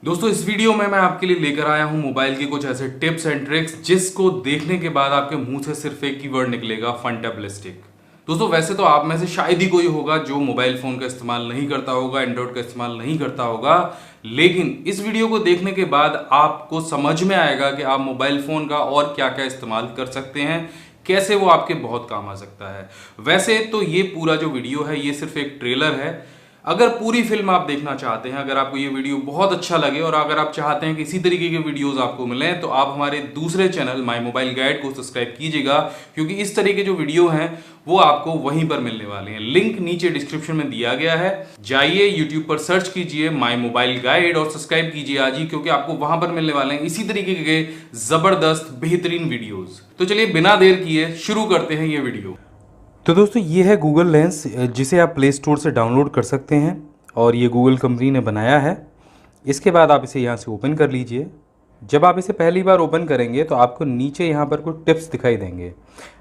दोस्तों इस वीडियो में मैं आपके लिए लेकर आया हूं मोबाइल के कुछ ऐसे टिप्स एंड ट्रिक्स जिसको देखने के बाद आपके मुंह से सिर्फ एक कीवर्ड निकलेगा, फंटाबिलिस्टिक। दोस्तों वैसे तो आप में से शायद ही कोई होगा जो मोबाइल फोन का इस्तेमाल नहीं करता होगा, एंड्रॉइड का इस्तेमाल नहीं करता होगा, लेकिन इस वीडियो को देखने के बाद आपको समझ में आएगा कि आप मोबाइल फोन का और क्या क्या इस्तेमाल कर सकते हैं, कैसे वो आपके बहुत काम आ सकता है। वैसे तो ये पूरा जो वीडियो है ये सिर्फ एक ट्रेलर है। अगर पूरी फिल्म आप देखना चाहते हैं, अगर आपको ये वीडियो बहुत अच्छा लगे और अगर आप चाहते हैं कि इसी तरीके के वीडियोस आपको मिलें, तो आप हमारे दूसरे चैनल माय मोबाइल गाइड को सब्सक्राइब कीजिएगा, क्योंकि इस तरह के जो वीडियो हैं वो आपको वहीं पर मिलने वाले हैं। लिंक नीचे डिस्क्रिप्शन में दिया गया है, जाइए यूट्यूब पर सर्च कीजिए माय मोबाइल गाइड और सब्सक्राइब कीजिए आज ही, क्योंकि आपको वहां पर मिलने वाले हैं इसी तरीके के जबरदस्त बेहतरीन वीडियोज। तो चलिए बिना देर किए शुरू करते हैं ये वीडियो। तो दोस्तों ये है गूगल लेंस, जिसे आप प्ले स्टोर से डाउनलोड कर सकते हैं और ये गूगल कंपनी ने बनाया है। इसके बाद आप इसे यहाँ से ओपन कर लीजिए। जब आप इसे पहली बार ओपन करेंगे तो आपको नीचे यहाँ पर कुछ टिप्स दिखाई देंगे।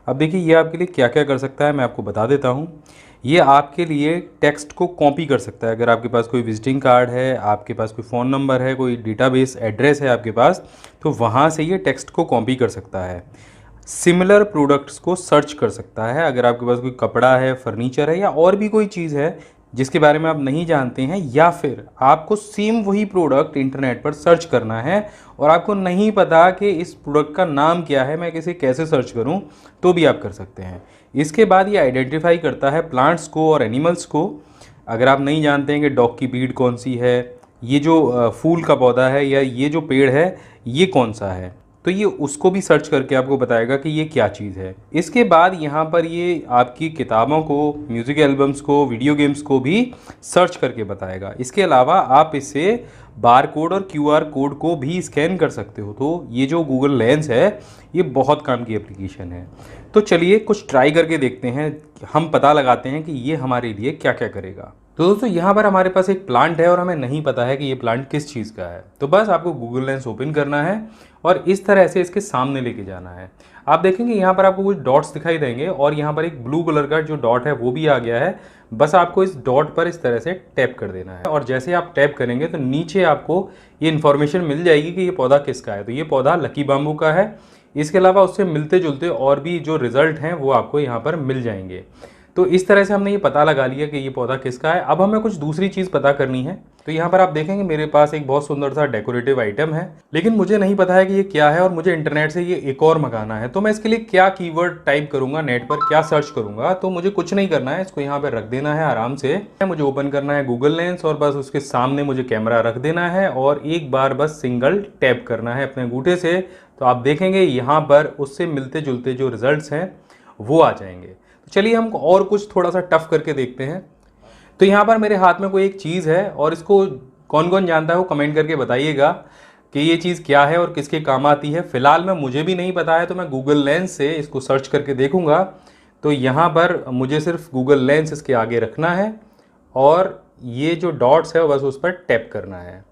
अब देखिए ये आपके लिए क्या क्या कर सकता है, मैं आपको बता देता हूँ। ये आपके लिए टेक्स्ट को कॉपी कर सकता है। अगर आपके पास कोई विजिटिंग कार्ड है, आपके पास कोई फ़ोन नंबर है, कोई डेटाबेस एड्रेस है आपके पास, तो वहाँ से ये टेक्स्ट को कॉपी कर सकता है। सिमिलर प्रोडक्ट्स को सर्च कर सकता है। अगर आपके पास कोई कपड़ा है, फर्नीचर है या और भी कोई चीज़ है जिसके बारे में आप नहीं जानते हैं, या फिर आपको सेम वही प्रोडक्ट इंटरनेट पर सर्च करना है और आपको नहीं पता कि इस प्रोडक्ट का नाम क्या है, मैं इसे कैसे सर्च करूं, तो भी आप कर सकते हैं। इसके बाद ये आइडेंटिफाई करता है प्लांट्स को और एनिमल्स को। अगर आप नहीं जानते हैं कि डॉग की ब्रीड कौन सी है, ये जो फूल का पौधा है या ये जो पेड़ है ये कौन सा है, तो ये उसको भी सर्च करके आपको बताएगा कि ये क्या चीज़ है। इसके बाद यहाँ पर ये आपकी किताबों को, म्यूज़िक एल्बम्स को, वीडियो गेम्स को भी सर्च करके बताएगा। इसके अलावा आप इससे बार कोड और क्यूआर कोड को भी स्कैन कर सकते हो। तो ये जो गूगल लेंस है ये बहुत काम की एप्लीकेशन है। तो चलिए कुछ ट्राई करके देखते हैं, हम पता लगाते हैं कि ये हमारे लिए क्या क्या करेगा। तो दोस्तों यहाँ पर हमारे पास एक प्लांट है और हमें नहीं पता है कि ये प्लांट किस चीज़ का है। तो बस आपको गूगल लेंस ओपन करना है और इस तरह से इसके सामने लेके जाना है। आप देखेंगे यहाँ पर आपको कुछ डॉट्स दिखाई देंगे और यहाँ पर एक ब्लू कलर का जो डॉट है वो भी आ गया है। बस आपको इस डॉट पर इस तरह से टैप कर देना है और जैसे आप टैप करेंगे तो नीचे आपको ये इन्फॉर्मेशन मिल जाएगी कि ये पौधा किसका है। तो ये पौधा लकी बाम्बू का है। इसके अलावा उससे मिलते जुलते और भी जो रिजल्ट हैं वो आपको यहाँ पर मिल जाएंगे। तो इस तरह से हमने ये पता लगा लिया कि ये पौधा किसका है। अब हमें कुछ दूसरी चीज़ पता करनी है। तो यहाँ पर आप देखेंगे मेरे पास एक बहुत सुंदर सा डेकोरेटिव आइटम है, लेकिन मुझे नहीं पता है कि ये क्या है और मुझे इंटरनेट से ये एक और मंगाना है। तो मैं इसके लिए क्या कीवर्ड टाइप करूंगा, नेट पर क्या सर्च करूंगा, तो मुझे कुछ नहीं करना है, इसको यहाँ पर रख देना है आराम से। मुझे ओपन करना है गूगल लेंस और बस उसके सामने मुझे कैमरा रख देना है और एक बार बस सिंगल टैप करना है अपने अंगूठे से। तो आप देखेंगे यहाँ पर उससे मिलते जुलते जो रिजल्ट्स हैं वो आ जाएंगे। तो चलिए हम और कुछ थोड़ा सा टफ करके देखते हैं। तो यहाँ पर मेरे हाथ में कोई एक चीज़ है और इसको कौन कौन जानता है वो कमेंट करके बताइएगा कि ये चीज़ क्या है और किसके काम आती है। फिलहाल में मुझे भी नहीं पता है, तो मैं गूगल लेंस से इसको सर्च करके देखूंगा। तो यहाँ पर मुझे सिर्फ गूगल लेंस इसके आगे रखना है और ये जो डॉट्स है बस उस पर टैप करना है।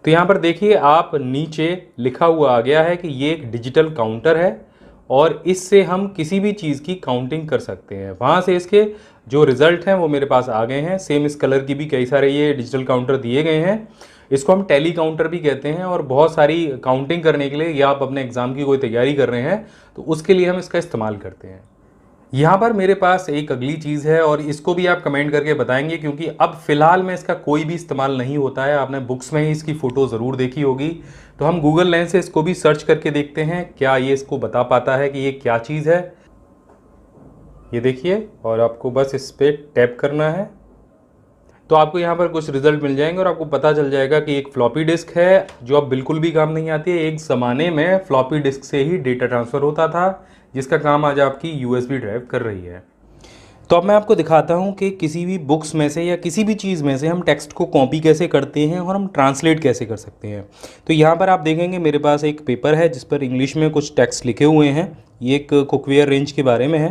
तो यहाँ पर देखिए आप नीचे लिखा हुआ आ गया है कि ये एक डिजिटल काउंटर है और इससे हम किसी भी चीज़ की काउंटिंग कर सकते हैं। वहाँ से इसके जो रिज़ल्ट हैं वो मेरे पास आ गए हैं। सेम इस कलर की भी कई सारे ये डिजिटल काउंटर दिए गए हैं। इसको हम टैली काउंटर भी कहते हैं और बहुत सारी काउंटिंग करने के लिए, या आप अपने एग्ज़ाम की कोई तैयारी कर रहे हैं तो उसके लिए हम इसका इस्तेमाल करते हैं। यहाँ पर मेरे पास एक अगली चीज़ है और इसको भी आप कमेंट करके बताएंगे, क्योंकि अब फिलहाल में इसका कोई भी इस्तेमाल नहीं होता है। आपने बुक्स में ही इसकी फ़ोटो ज़रूर देखी होगी। तो हम गूगल लेंस से इसको भी सर्च करके देखते हैं क्या ये इसको बता पाता है कि ये क्या चीज़ है। ये देखिए और आपको बस इस पर टैप करना है तो आपको यहाँ पर कुछ रिजल्ट मिल जाएंगे और आपको पता चल जाएगा कि एक फ्लॉपी डिस्क है जो अब बिल्कुल भी काम नहीं आती है। एक ज़माने में फ्लॉपी डिस्क से ही डेटा ट्रांसफ़र होता था, जिसका काम आज आपकी यूएसबी ड्राइव कर रही है। तो अब मैं आपको दिखाता हूँ कि किसी भी बुक्स में से या किसी भी चीज़ में से हम टेक्स्ट को कॉपी कैसे करते हैं और हम ट्रांसलेट कैसे कर सकते हैं। तो यहाँ पर आप देखेंगे मेरे पास एक पेपर है जिस पर इंग्लिश में कुछ टेक्स्ट लिखे हुए हैं। ये एक कुकवेयर रेंज के बारे में है।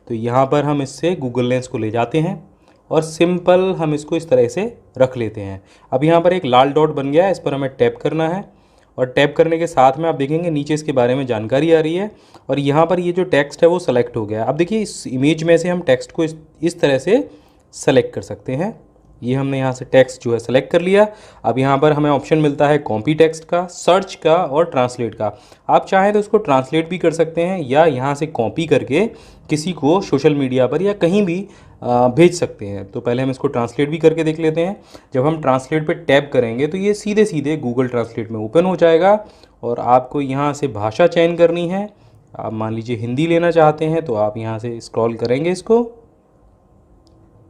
तो यहाँ पर हम इससे गूगल लेंस को ले जाते हैं और सिंपल हम इसको इस तरह से रख लेते हैं। अब यहाँ पर एक लाल डॉट बन गया है, इस पर हमें टैप करना है और टैप करने के साथ में आप देखेंगे नीचे इसके बारे में जानकारी आ रही है और यहाँ पर ये जो टेक्स्ट है वो सेलेक्ट हो गया। अब देखिए इस इमेज में से हम टेक्स्ट को इस तरह से सेलेक्ट कर सकते हैं। ये हमने यहाँ से टेक्स्ट जो है सेलेक्ट कर लिया। अब यहाँ पर हमें ऑप्शन मिलता है कॉपी टेक्स्ट का, सर्च का और ट्रांसलेट का। आप चाहें तो इसको ट्रांसलेट भी कर सकते हैं या यहाँ से कॉपी करके किसी को सोशल मीडिया पर या कहीं भी भेज सकते हैं। तो पहले हम इसको ट्रांसलेट भी करके देख लेते हैं। जब हम ट्रांसलेट पर टैप करेंगे तो ये सीधे सीधे गूगल ट्रांसलेट में ओपन हो जाएगा और आपको यहाँ से भाषा चयन करनी है। आप मान लीजिए हिंदी लेना चाहते हैं तो आप यहाँ से स्क्रॉल करेंगे इसको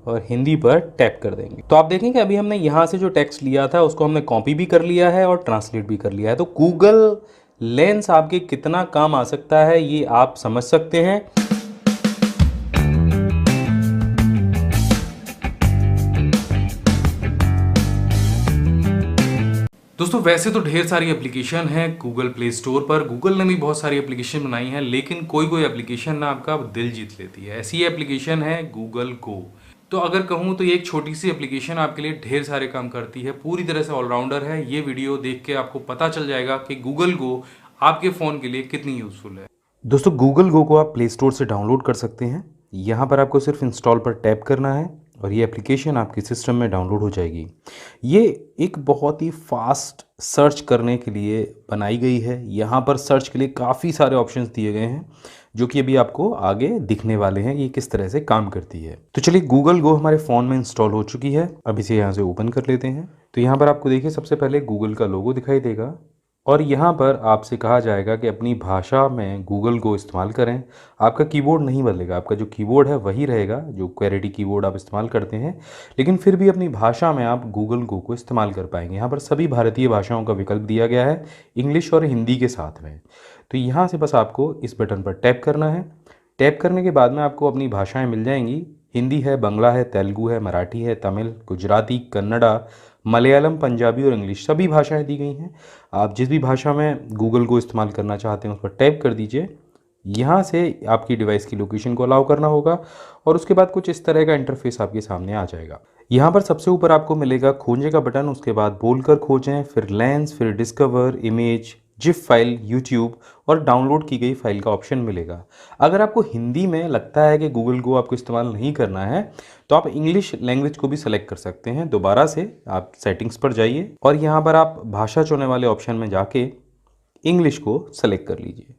और हिंदी पर टैप कर देंगे। तो आप देखेंगे अभी हमने यहाँ से जो टेक्स्ट लिया था उसको हमने कॉपी भी कर लिया है और ट्रांसलेट भी कर लिया है। तो गूगल लेंस आपके कितना काम आ सकता है ये आप समझ सकते हैं। दोस्तों वैसे तो ढेर सारी एप्लीकेशन है गूगल प्ले स्टोर पर, गूगल ने भी बहुत सारी एप्लीकेशन बनाई है, लेकिन कोई कोई एप्लीकेशन ना आपका दिल जीत लेती है। ऐसी एप्लीकेशन है गूगल गो। तो अगर कहूँ तो ये एक छोटी सी एप्लीकेशन आपके लिए ढेर सारे काम करती है, पूरी तरह से ऑलराउंडर है। ये वीडियो देख के आपको पता चल जाएगा कि गूगल गो आपके फ़ोन के लिए कितनी यूज़फुल है। दोस्तों गूगल गो को आप प्ले स्टोर से डाउनलोड कर सकते हैं। यहाँ पर आपको सिर्फ इंस्टॉल पर टैप करना है और ये एप्लीकेशन आपके सिस्टम में डाउनलोड हो जाएगी। ये एक बहुत ही फास्ट सर्च करने के लिए बनाई गई है। यहाँ पर सर्च के लिए काफ़ी सारे ऑप्शंस दिए गए हैं जो कि अभी आपको आगे दिखने वाले हैं ये किस तरह से काम करती है। तो चलिए गूगल गो हमारे फ़ोन में इंस्टॉल हो चुकी है। अब इसे यहाँ से ओपन कर लेते हैं। तो यहाँ पर आपको देखिए सबसे पहले गूगल का लोगो दिखाई देगा और यहाँ पर आपसे कहा जाएगा कि अपनी भाषा में गूगल को इस्तेमाल करें। आपका कीबोर्ड नहीं बदलेगा, आपका जो कीबोर्ड है वही रहेगा जो क्वेरिटी कीबोर्ड आप इस्तेमाल करते हैं, लेकिन फिर भी अपनी भाषा में आप गूगल गो को इस्तेमाल कर पाएंगे। यहाँ पर सभी भारतीय भाषाओं का विकल्प दिया गया है, इंग्लिश और हिंदी के साथ में। तो यहाँ से बस आपको इस बटन पर टैप करना है। टैप करने के बाद में आपको अपनी भाषाएँ मिल जाएंगी। हिंदी है, बांग्ला है, तेलुगु है, मराठी है, तमिल, गुजराती, कन्नड़ा, मलयालम, पंजाबी और इंग्लिश सभी भाषाएं दी गई हैं। आप जिस भी भाषा में गूगल को इस्तेमाल करना चाहते हैं उस पर टैप कर दीजिए। यहाँ से आपकी डिवाइस की लोकेशन को अलाउ करना होगा और उसके बाद कुछ इस तरह का इंटरफेस आपके सामने आ जाएगा। यहाँ पर सबसे ऊपर आपको मिलेगा खोजने का बटन, उसके बाद बोलकर खोजें, फिर लेंस, फिर discover, image, zip file, YouTube और डाउनलोड की गई फाइल का ऑप्शन मिलेगा। अगर आपको हिंदी में लगता है कि गूगल गो आपको इस्तेमाल नहीं करना है तो आप इंग्लिश लैंग्वेज को भी सेलेक्ट कर सकते हैं। दोबारा से आप सेटिंग्स पर जाइए और यहाँ पर आप भाषा चुनने वाले ऑप्शन में जाके इंग्लिश को सेलेक्ट कर लीजिए।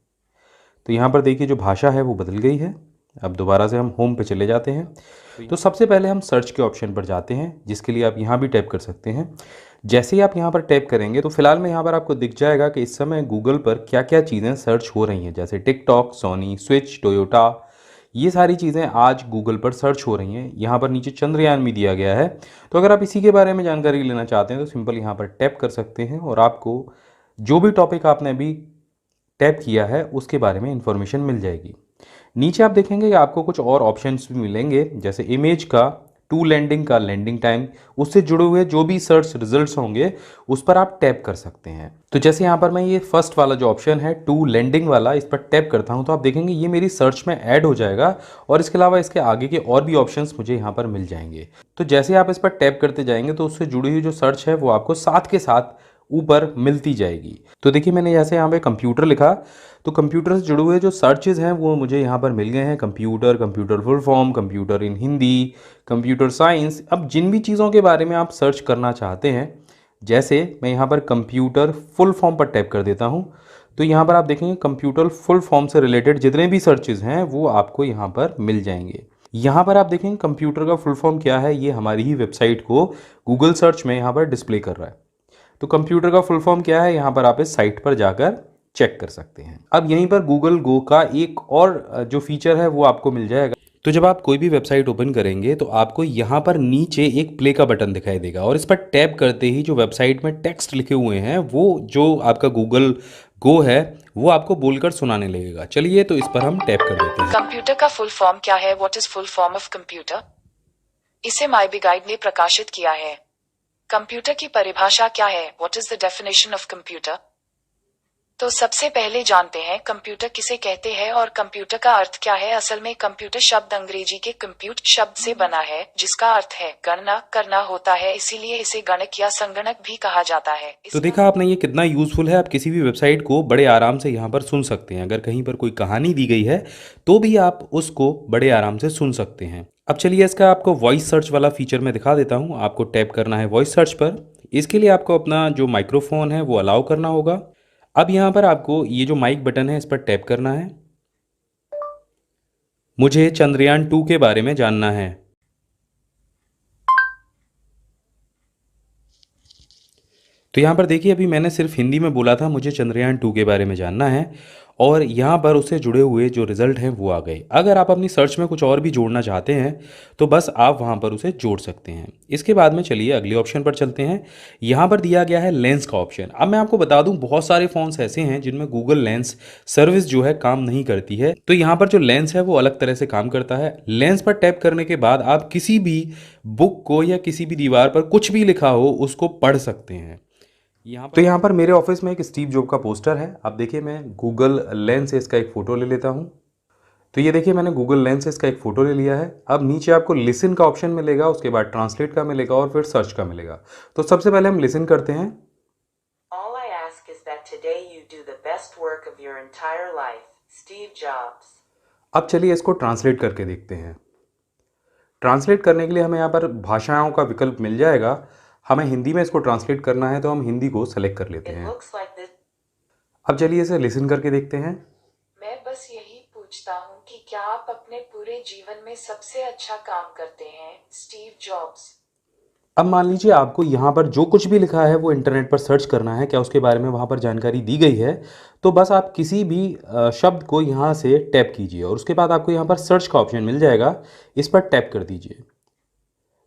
तो यहाँ पर देखिए जो भाषा है वो बदल गई है। अब दोबारा से हम होम पे चले जाते हैं। तो सबसे पहले हम सर्च के ऑप्शन पर जाते हैं जिसके लिए आप यहाँ भी टैप कर सकते हैं। जैसे ही आप यहाँ पर टैप करेंगे तो फिलहाल में यहाँ पर आपको दिख जाएगा कि इस समय गूगल पर क्या क्या चीज़ें सर्च हो रही हैं, जैसे टिकटॉक, सोनी, स्विच, टोयोटा, ये सारी चीज़ें आज गूगल पर सर्च हो रही हैं। यहाँ पर नीचे चंद्रयान भी दिया गया है। तो अगर आप इसी के बारे में जानकारी लेना चाहते हैं तो सिंपल यहाँ पर टैप कर सकते हैं और आपको जो भी टॉपिक आपने अभी टैप किया है उसके बारे में इंफॉर्मेशन मिल जाएगी। नीचे आप देखेंगे कि आपको कुछ और ऑप्शंस भी मिलेंगे, जैसे इमेज का, टू लैंडिंग का लैंडिंग टाइम, उससे जुड़े हुए जो भी सर्च रिजल्ट्स होंगे उस पर आप टैप कर सकते हैं। तो जैसे यहाँ पर मैं ये फर्स्ट वाला जो ऑप्शन है टू लैंडिंग वाला, इस पर टैप करता हूँ तो आप देखेंगे ये मेरी सर्च में ऐड हो जाएगा और इसके अलावा इसके आगे के और भी ऑप्शंस मुझे यहाँ पर मिल जाएंगे। तो जैसे आप इस पर टैप करते जाएंगे तो उससे जुड़ी हुई जो सर्च है वो आपको साथ के साथ ऊपर मिलती जाएगी। तो देखिए मैंने जैसे यहाँ पे कंप्यूटर लिखा तो कंप्यूटर से जुड़े हुए जो सर्चेज हैं वो मुझे यहाँ पर मिल गए हैं। Computer, computer full form, computer इन हिंदी, कंप्यूटर साइंस। अब जिन भी चीज़ों के बारे में आप सर्च करना चाहते हैं, जैसे मैं यहाँ पर कंप्यूटर फुल फॉर्म पर टैप कर देता हूँ तो यहाँ पर आप देखेंगे कंप्यूटर फुल फॉर्म से रिलेटेड जितने भी सर्चेज हैं वो आपको यहाँ पर मिल जाएंगे। यहाँ पर आप देखेंगे कंप्यूटर का फुल फॉर्म क्या है, ये हमारी ही वेबसाइट को गूगल सर्च में यहाँ पर डिस्प्ले कर रहा है। तो कंप्यूटर का फुल फॉर्म क्या है यहाँ पर आप इस साइट पर जाकर चेक कर सकते हैं। अब यहीं पर गूगल गो का एक और जो फीचर है वो आपको मिल जाएगा। तो जब आप कोई भी वेबसाइट ओपन करेंगे तो आपको यहाँ पर नीचे एक प्ले का बटन दिखाई देगा और इस पर टैप करते ही जो वेबसाइट में टेक्स्ट लिखे हुए हैं वो जो आपका गूगल गो है वो आपको बोलकर सुनाने लगेगा। चलिए तो इस पर हम टैप कर देते हैं। कंप्यूटर का फुल फॉर्म क्या है? What is full form of computer? इसे माईबी गाइड ने प्रकाशित किया है। कंप्यूटर की परिभाषा क्या है? What is the definition of computer? तो सबसे पहले जानते हैं कंप्यूटर किसे कहते हैं और कंप्यूटर का अर्थ क्या है। असल में कंप्यूटर शब्द अंग्रेजी के कंप्यूट शब्द से बना है, जिसका अर्थ है गणना करना होता है, इसीलिए इसे गणक या संगणक भी कहा जाता है। तो देखा आपने ये कितना यूज़फुल है। आप किसी भी वेबसाइट को बड़े आराम से यहाँ पर सुन सकते हैं। अगर कहीं पर कोई कहानी दी गई है तो भी आप उसको बड़े आराम से सुन सकते हैं। अब चलिए इसका आपको वॉइस सर्च वाला फीचर मैं दिखा देता हूँ। आपको टैप करना है वॉइस सर्च पर। इसके लिए आपको अपना जो माइक्रोफोन है वो अलाउ करना होगा। अब यहाँ पर आपको ये जो माइक बटन है इस पर टैप करना है। मुझे चंद्रयान 2 के बारे में जानना है। तो यहाँ पर देखिए अभी मैंने सिर्फ हिंदी में बोला था मुझे चंद्रयान 2 के बारे में जानना है, और यहाँ पर उससे जुड़े हुए जो रिज़ल्ट हैं वो आ गए। अगर आप अपनी सर्च में कुछ और भी जोड़ना चाहते हैं तो बस आप वहाँ पर उसे जोड़ सकते हैं। इसके बाद में चलिए अगले ऑप्शन पर चलते हैं। यहाँ पर दिया गया है लेंस का ऑप्शन। अब मैं आपको बता दूँ बहुत सारे फ़ोन्स ऐसे हैं जिनमें गूगल लेंस सर्विस जो है काम नहीं करती है। तो यहाँ पर जो लेंस है वो अलग तरह से काम करता है। लेंस पर टैप करने के बाद आप किसी भी बुक को या किसी भी दीवार पर कुछ भी लिखा हो उसको पढ़ सकते हैं। यहाँ पर मेरे ऑफिस में एक स्टीव जॉब का पोस्टर है। अब देखिए मैं गूगल लेंस से इसका एक फ़ोटो ले लेता हूँ। तो ये देखिए मैंने गूगल लेंस से इसका एक फ़ोटो ले लिया है। अब नीचे आपको लिसन का ऑप्शन मिलेगा, उसके बाद ट्रांसलेट का मिलेगा और फिर सर्च का मिलेगा। तो सबसे पहले हम लिसन करते हैं। All I ask is that today you do the best work of your entire life, Steve Jobs. अब चलिए इसको ट्रांसलेट करके देखते हैं। ट्रांसलेट करने के लिए हमें यहाँ पर भाषाओं का विकल्प मिल जाएगा। हमें हिंदी में इसको ट्रांसलेट करना है तो हम हिंदी को सेलेक्ट कर लेते It हैं। looks like this. अब चलिए इसे लिसन करके देखते हैं। मैं बस यही पूछता हूँ कि क्या आप अपने पूरे जीवन में सबसे अच्छा काम करते हैं, स्टीव जॉब्स। अब मान लीजिए आपको यहाँ पर जो कुछ भी लिखा है वो इंटरनेट पर सर्च करना है, क्या उसके बारे में वहाँ पर जानकारी दी गई है। तो बस आप किसी भी शब्द को यहाँ से टैप कीजिए और उसके बाद आपको यहाँ पर सर्च का ऑप्शन मिल जाएगा, इस पर टैप कर दीजिए।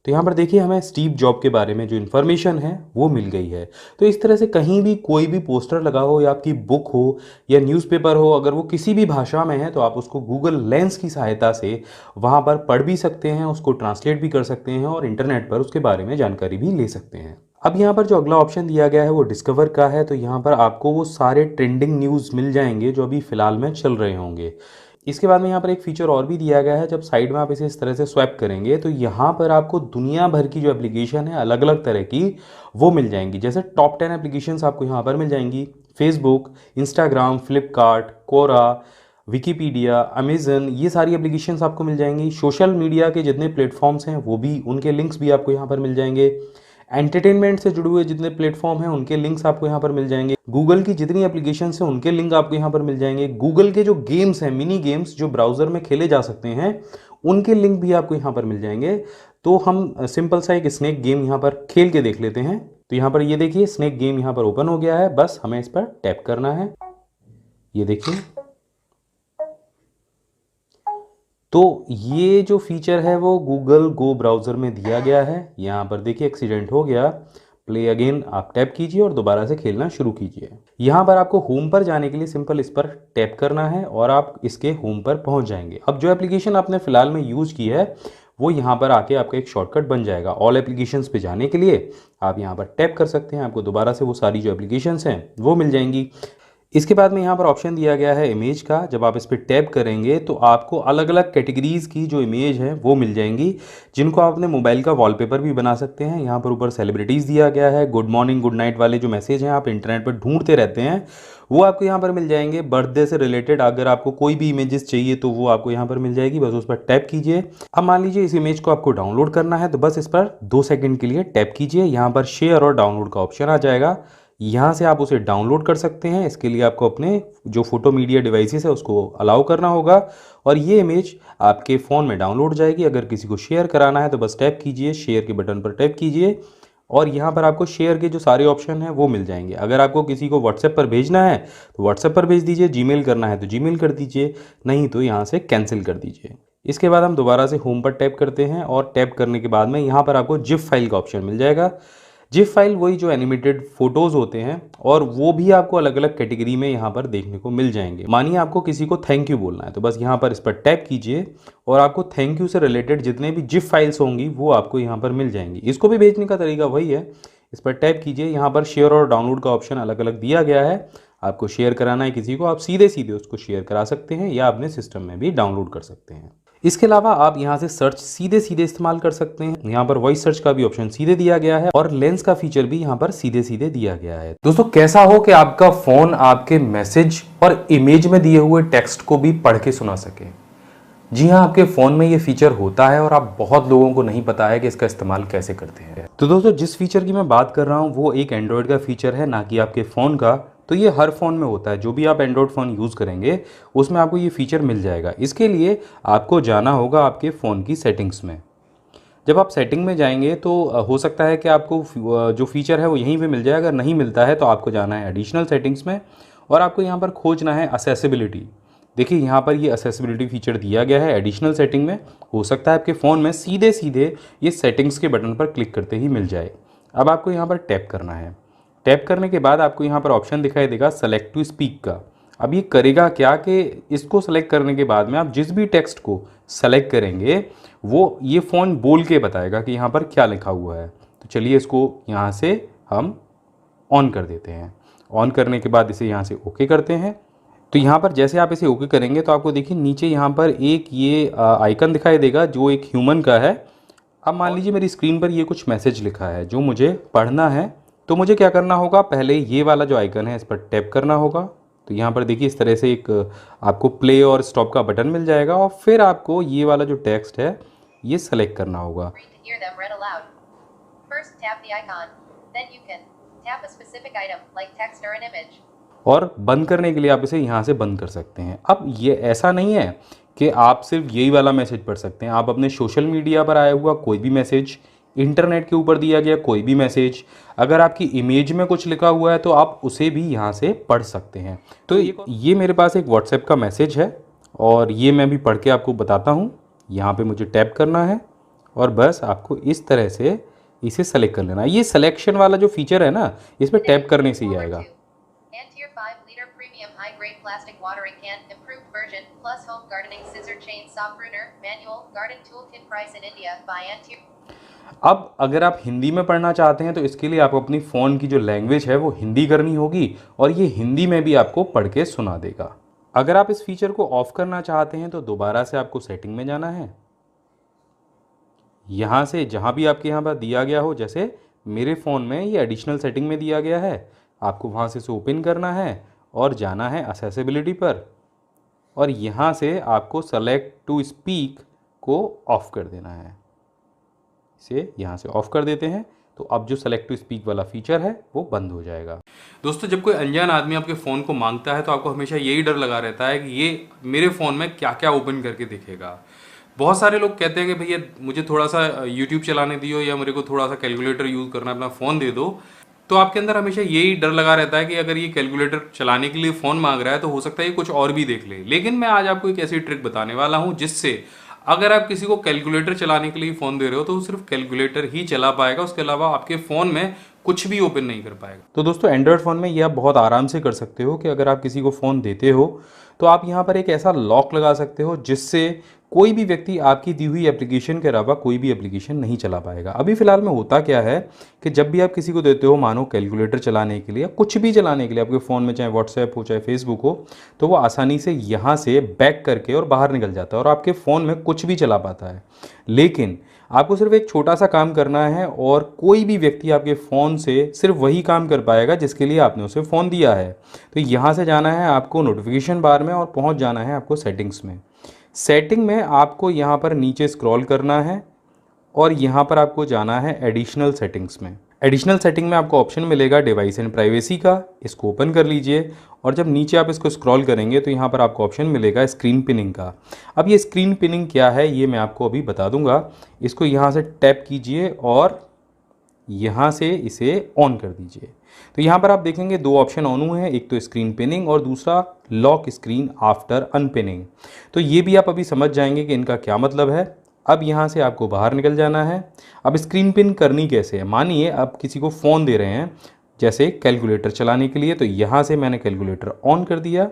तो यहाँ पर देखिए हमें स्टीव जॉब के बारे में जो इन्फॉर्मेशन है वो मिल गई है। तो इस तरह से कहीं भी कोई भी पोस्टर लगा हो या आपकी बुक हो या न्यूज़पेपर हो, अगर वो किसी भी भाषा में है तो आप उसको गूगल लेंस की सहायता से वहाँ पर पढ़ भी सकते हैं, उसको ट्रांसलेट भी कर सकते हैं और इंटरनेट पर उसके बारे में जानकारी भी ले सकते हैं। अब यहाँ पर जो अगला ऑप्शन दिया गया है वो डिस्कवर का है। तो यहाँ पर आपको वो सारे ट्रेंडिंग न्यूज़ मिल जाएंगे जो अभी फ़िलहाल में चल रहे होंगे। इसके बाद में यहाँ पर एक फीचर और भी दिया गया है। जब साइड में आप इसे इस तरह से स्वैप करेंगे तो यहाँ पर आपको दुनिया भर की जो एप्लीकेशन है अलग अलग तरह की वो मिल जाएंगी। जैसे टॉप 10 एप्लीकेशंस आपको यहाँ पर मिल जाएंगी। फेसबुक, इंस्टाग्राम, फ्लिपकार्ट, कोरा, विकीपीडिया, अमेजन, ये सारी एप्लीकेशंस आपको मिल जाएंगी। सोशल मीडिया के जितने प्लेटफॉर्म्स हैं वो भी, उनके लिंक्स भी आपको यहाँ पर मिल जाएंगे। एंटरटेनमेंट से जुड़े हुए जितने प्लेटफॉर्म हैं उनके लिंक्स आपको यहाँ पर मिल जाएंगे। गूगल की जितनी एप्लीकेशंस हैं उनके लिंक आपको यहाँ पर मिल जाएंगे। गूगल के जो गेम्स हैं, मिनी गेम्स जो ब्राउज़र में खेले जा सकते हैं, उनके लिंक भी आपको यहाँ पर मिल जाएंगे। तो हम सिंपल सा एक स्नेक गेम यहाँ पर खेल के देख लेते हैं। तो यहाँ पर ये देखिए स्नेक गेम यहाँ पर ओपन हो गया है। बस हमें इस पर टैप करना है। ये देखिए, तो ये जो फीचर है वो गूगल गो ब्राउज़र में दिया गया है। यहाँ पर देखिए एक्सीडेंट हो गया, प्ले अगेन आप टैप कीजिए और दोबारा से खेलना शुरू कीजिए। यहाँ पर आपको होम पर जाने के लिए सिंपल इस पर टैप करना है और आप इसके होम पर पहुँच जाएंगे। अब जो एप्लीकेशन आपने फ़िलहाल में यूज़ की है वो यहाँ पर आके आपका एक शॉर्टकट बन जाएगा। ऑल एप्लीकेशंस पे जाने के लिए आप यहाँ पर टैप कर सकते हैं, आपको दोबारा से वो सारी जो एप्लीकेशंस हैं वो मिल जाएंगी। इसके बाद में यहाँ पर ऑप्शन दिया गया है इमेज का। जब आप इस पर टैप करेंगे तो आपको अलग अलग कैटेगरीज़ की जो इमेज है वो मिल जाएंगी, जिनको आप अपने मोबाइल का वॉलपेपर भी बना सकते हैं। यहाँ पर ऊपर सेलिब्रिटीज़ दिया गया है। गुड मॉर्निंग, गुड नाइट वाले जो मैसेज हैं आप इंटरनेट पर ढूंढते रहते हैं वो आपको यहाँ पर मिल जाएंगे। बर्थडे से रिलेटेड अगर आपको कोई भी इमेजेस चाहिए तो वो आपको यहाँ पर मिल जाएगी, बस उस पर टैप कीजिए। अब मान लीजिए इस इमेज को आपको डाउनलोड करना है तो बस इस पर 2 सेकंड के लिए टैप कीजिए। यहाँ पर शेयर और डाउनलोड का ऑप्शन आ जाएगा, यहाँ से आप उसे डाउनलोड कर सकते हैं। इसके लिए आपको अपने जो फोटो मीडिया डिवाइसेस है उसको अलाउ करना होगा और ये इमेज आपके फ़ोन में डाउनलोड हो जाएगी। अगर किसी को शेयर कराना है तो बस टैप कीजिए, शेयर के बटन पर टैप कीजिए और यहाँ पर आपको शेयर के जो सारे ऑप्शन हैं वो मिल जाएंगे। अगर आपको किसी को व्हाट्सएप पर भेजना है तो व्हाट्सएप पर भेज दीजिए, जीमेल करना है तो जीमेल कर दीजिए, नहीं तो यहाँ से कैंसिल कर दीजिए। इसके बाद हम दोबारा से होम पर टैप करते हैं और टैप करने के बाद में यहाँ पर आपको जिप फाइल का ऑप्शन मिल जाएगा। जिप फाइल वही जो एनिमेटेड फोटोज़ होते हैं और वो भी आपको अलग अलग कैटेगरी में यहाँ पर देखने को मिल जाएंगे। मानिए आपको किसी को थैंक यू बोलना है तो बस यहाँ पर इस पर टैप कीजिए और आपको थैंक यू से रिलेटेड जितने भी जिप फाइल्स होंगी वो आपको यहाँ पर मिल जाएंगी। इसको भी भेजने का तरीका वही है, इस पर टैप कीजिए। यहाँ पर शेयर और डाउनलोड का ऑप्शन अलग अलग दिया गया है, आपको शेयर कराना है किसी को, आप सीधे सीधे उसको शेयर करा सकते हैं या अपने सिस्टम में भी डाउनलोड कर सकते हैं। इसके अलावा आप यहाँ से सर्च सीधे सीधे इस्तेमाल कर सकते हैं। यहाँ पर वॉइस सर्च का भी ऑप्शन सीधे दिया गया है और लेंस का फीचर भी यहाँ पर सीधे सीधे दिया गया है। दोस्तों, कैसा हो कि आपका फोन आपके मैसेज और इमेज में दिए हुए टेक्स्ट को भी पढ़ के सुना सके। जी हाँ, आपके फ़ोन में ये फीचर होता है और आप बहुत लोगों को नहीं पता है कि इसका इस्तेमाल कैसे करते हैं। तो दोस्तों, जिस फीचर की मैं बात कर रहा हूँ वो एक एंड्रॉयड का फीचर है, ना कि आपके फ़ोन का। तो ये हर फ़ोन में होता है, जो भी आप एंड्रॉयड फ़ोन यूज़ करेंगे उसमें आपको ये फीचर मिल जाएगा। इसके लिए आपको जाना होगा आपके फ़ोन की सेटिंग्स में। जब आप सेटिंग में जाएंगे तो हो सकता है कि आपको जो फीचर है वो यहीं पे मिल जाए। अगर नहीं मिलता है तो आपको जाना है एडिशनल सेटिंग्स में और आपको यहाँ पर खोजना है असेसिबिलिटी। देखिए, यहाँ पर ये असेसिबिलिटी फीचर दिया गया है एडिशनल सेटिंग में। हो सकता है आपके फ़ोन में सीधे सीधे ये सेटिंग्स के बटन पर क्लिक करते ही मिल जाए। अब आपको यहाँ पर टैप करना है। टैप करने के बाद आपको यहाँ पर ऑप्शन दिखाई देगा सेलेक्ट टू स्पीक का। अब ये करेगा क्या कि इसको सेलेक्ट करने के बाद में आप जिस भी टेक्स्ट को सेलेक्ट करेंगे वो ये फ़ोन बोल के बताएगा कि यहाँ पर क्या लिखा हुआ है। तो चलिए इसको यहाँ से हम ऑन कर देते हैं। ऑन करने के बाद इसे यहाँ से ओके करते हैं। तो यहाँ पर जैसे आप इसे ओके करेंगे तो आपको देखिए नीचे यहाँ पर एक ये आइकन दिखाई देगा जो एक ह्यूमन का है। अब मान लीजिए मेरी स्क्रीन पर ये कुछ मैसेज लिखा है जो मुझे पढ़ना है। तो मुझे क्या करना होगा, पहले ये वाला जो आइकन है इस पर टैप करना होगा। तो यहाँ पर देखिए इस तरह से एक आपको प्ले और स्टॉप का बटन मिल जाएगा और फिर आपको ये वाला जो टेक्स्ट है ये सेलेक्ट करना होगा। और बंद करने के लिए आप इसे यहाँ से बंद कर सकते हैं। अब ये ऐसा नहीं है कि आप सिर्फ यही वाला मैसेज पढ़ सकते हैं। आप अपने सोशल मीडिया पर आया हुआ कोई भी मैसेज, इंटरनेट के ऊपर दिया गया कोई भी मैसेज, अगर आपकी इमेज में कुछ लिखा हुआ है तो आप उसे भी यहाँ से पढ़ सकते हैं। तो ये मेरे पास एक व्हाट्सएप का मैसेज है और ये मैं भी पढ़ के आपको बताता हूँ। यहाँ पे मुझे टैप करना है और बस आपको इस तरह से इसे सेलेक्ट कर लेना है। ये सिलेक्शन वाला जो फीचर है ना, इस पर टैप करने से ही आएगा। High-grade plastic watering can, improved version, plus home gardening scissor chain saw pruner, manual, garden toolkit price in India by Antier। अब अगर आप हिंदी में पढ़ना चाहते हैं तो इसके लिए आपको अपनी फ़ोन की जो लैंग्वेज है वो हिंदी करनी होगी और ये हिंदी में भी आपको पढ़ के सुना देगा। अगर आप इस फीचर को ऑफ करना चाहते हैं तो दोबारा से आपको सेटिंग में जाना है। यहाँ से जहाँ भी आपके यहाँ पर दिया गया हो, जैसे मेरे फ़ोन में ये एडिशनल सेटिंग में दिया गया है, आपको वहाँ से ओपन करना है और जाना है असेसिबिलिटी पर और यहाँ से आपको सेलेक्ट टू स्पीक को ऑफ़ कर देना है। इसे यहाँ से ऑफ़ कर देते हैं तो अब जो सेलेक्ट टू स्पीक वाला फीचर है वो बंद हो जाएगा। दोस्तों, जब कोई अनजान आदमी आपके फ़ोन को मांगता है तो आपको हमेशा यही डर लगा रहता है कि ये मेरे फ़ोन में क्या क्या ओपन करके दिखेगा। बहुत सारे लोग कहते हैं कि भैया मुझे थोड़ा सा यूट्यूब चलाने दियो या मेरे को थोड़ा सा कैलकुलेटर यूज़ करना, अपना फ़ोन दे दो। तो आपके अंदर हमेशा यही डर लगा रहता है कि अगर ये कैलकुलेटर चलाने के लिए फ़ोन मांग रहा है तो हो सकता है ये कुछ और भी देख ले। लेकिन मैं आज आपको एक ऐसी ट्रिक बताने वाला हूं जिससे अगर आप किसी को कैलकुलेटर चलाने के लिए फ़ोन दे रहे हो तो वो सिर्फ कैलकुलेटर ही चला पाएगा, उसके अलावा आपके फ़ोन में कुछ भी ओपन नहीं कर पाएगा। तो दोस्तों, एंड्रॉयड फ़ोन में ये आप बहुत आराम से कर सकते हो कि अगर आप किसी को फ़ोन देते हो तो आप यहाँ पर एक ऐसा लॉक लगा सकते हो जिससे कोई भी व्यक्ति आपकी दी हुई एप्लीकेशन के अलावा कोई भी एप्लीकेशन नहीं चला पाएगा। अभी फ़िलहाल में होता क्या है कि जब भी आप किसी को देते हो, मानो कैलकुलेटर चलाने के लिए, कुछ भी चलाने के लिए आपके फ़ोन में, चाहे व्हाट्सएप हो चाहे फेसबुक हो, तो वो आसानी से यहाँ से बैक करके और बाहर निकल जाता है और आपके फ़ोन में कुछ भी चला पाता है। लेकिन आपको सिर्फ एक छोटा सा काम करना है और कोई भी व्यक्ति आपके फ़ोन से सिर्फ वही काम कर पाएगा जिसके लिए आपने उसे फ़ोन दिया है। तो यहाँ से जाना है आपको नोटिफिकेशन बार में और पहुँच जाना है आपको सेटिंग्स में। सेटिंग में आपको यहाँ पर नीचे स्क्रॉल करना है और यहाँ पर आपको जाना है एडिशनल सेटिंग्स में। एडिशनल सेटिंग में आपको ऑप्शन मिलेगा डिवाइस एंड प्राइवेसी का, इसको ओपन कर लीजिए और जब नीचे आप इसको स्क्रॉल करेंगे तो यहाँ पर आपको ऑप्शन मिलेगा स्क्रीन पिनिंग का। अब ये स्क्रीन पिनिंग क्या है ये मैं आपको अभी बता दूंगा। इसको यहाँ से टैप कीजिए और यहाँ से इसे ऑन कर दीजिए। तो यहाँ पर आप देखेंगे दो ऑप्शन ऑन हुए हैं, एक तो स्क्रीन पिनिंग और दूसरा लॉक स्क्रीन आफ्टर अनपिनिंग। तो ये भी आप अभी समझ जाएंगे कि इनका क्या मतलब है। अब यहाँ से आपको बाहर निकल जाना है। अब स्क्रीन पिन करनी कैसे है, मानिए आप किसी को फ़ोन दे रहे हैं जैसे कैलकुलेटर चलाने के लिए, तो यहाँ से मैंने कैलकुलेटर ऑन कर दिया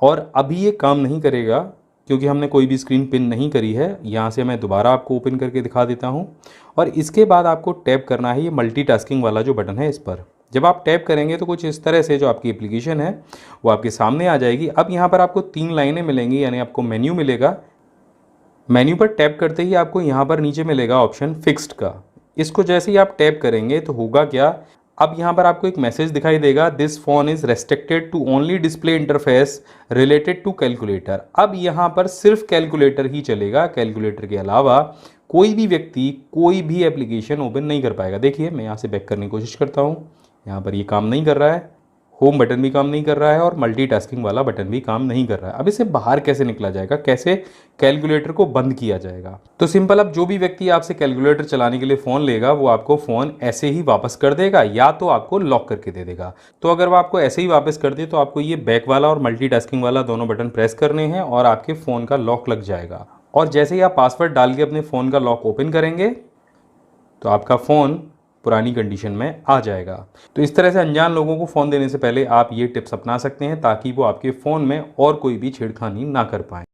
और अभी ये काम नहीं करेगा क्योंकि हमने कोई भी स्क्रीन पिन नहीं करी है। यहाँ से मैं दोबारा आपको ओपन करके दिखा देता हूँ और इसके बाद आपको टैप करना है ये मल्टीटास्किंग वाला जो बटन है इस पर। जब आप टैप करेंगे तो कुछ इस तरह से जो आपकी एप्लीकेशन है वो आपके सामने आ जाएगी। अब यहाँ पर आपको 3 लाइनें मिलेंगी, यानी आपको मेन्यू मिलेगा। मेन्यू पर टैप करते ही आपको यहाँ पर नीचे मिलेगा ऑप्शन फिक्स्ड का। इसको जैसे ही आप टैप करेंगे तो होगा क्या, अब यहाँ पर आपको एक मैसेज दिखाई देगा, this phone is restricted to only display interface related to calculator. अब यहाँ पर सिर्फ कैलकुलेटर ही चलेगा, कैलकुलेटर के अलावा कोई भी व्यक्ति कोई भी एप्लीकेशन ओपन नहीं कर पाएगा। देखिए मैं यहाँ से बैक करने की कोशिश करता हूँ, यहाँ पर ये काम नहीं कर रहा है, होम बटन भी काम नहीं कर रहा है और मल्टीटास्किंग वाला बटन भी काम नहीं कर रहा है। अब इसे बाहर कैसे निकला जाएगा, कैसे कैलकुलेटर को बंद किया जाएगा? तो सिंपल, अब जो भी व्यक्ति आपसे कैलकुलेटर चलाने के लिए फ़ोन लेगा वो आपको फ़ोन ऐसे ही वापस कर देगा या तो आपको लॉक करके दे देगा। तो अगर वो आपको ऐसे ही वापस कर दे तो आपको ये बैक वाला और मल्टीटास्किंग वाला दोनों बटन प्रेस करने हैं और आपके फ़ोन का लॉक लग जाएगा। और जैसे ही आप पासवर्ड डाल के अपने फ़ोन का लॉक ओपन करेंगे तो आपका फ़ोन पुरानी कंडीशन में आ जाएगा। तो इस तरह से अनजान लोगों को फ़ोन देने से पहले आप ये टिप्स अपना सकते हैं ताकि वो आपके फ़ोन में और कोई भी छेड़खानी ना कर पाएँ।